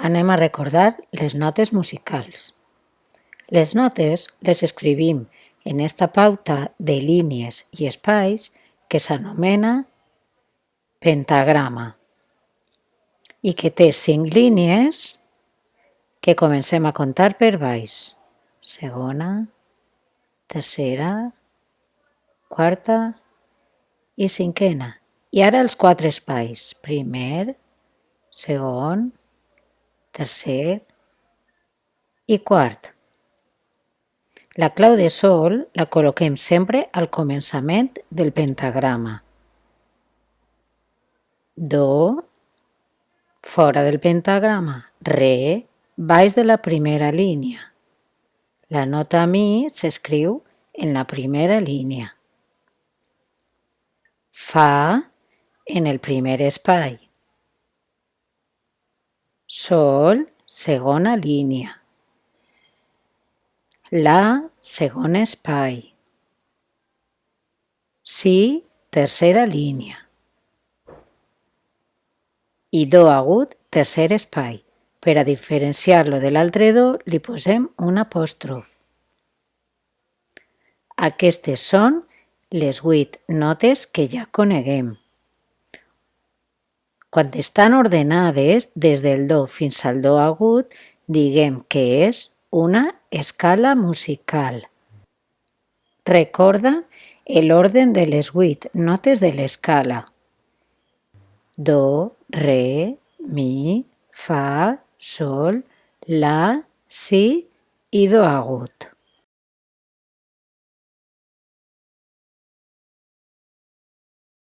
Anem a recordar les notes musicals. Les notes les escrivim en esta pauta de línies i espais que s'anomena pentagrama i que té 5 línies que comencem a comptar per baix. Segona, tercera, quarta i cinquena. I ara els 4 espais. Primer, segon, tercer i quart. La clau de sol la col·loquem sempre al començament del pentagrama. Do, fora del pentagrama. Re, baix de la primera línia. La nota mi s'escriu en la primera línia. Fa en el primer espai. Sol, segona línia. La, segon espai. Si, tercera línia. I do agut, tercer espai. Per a diferenciar-lo de l'altre do, li posem un apòstrof. Aquestes són les 8 notes que ja coneguem. Quan estan ordenades des del do fins al do agut, diguem que és una escala musical. Recorda l'ordre de les 8 notes de l'escala. Do, re, mi, fa, sol, la, si i do agut.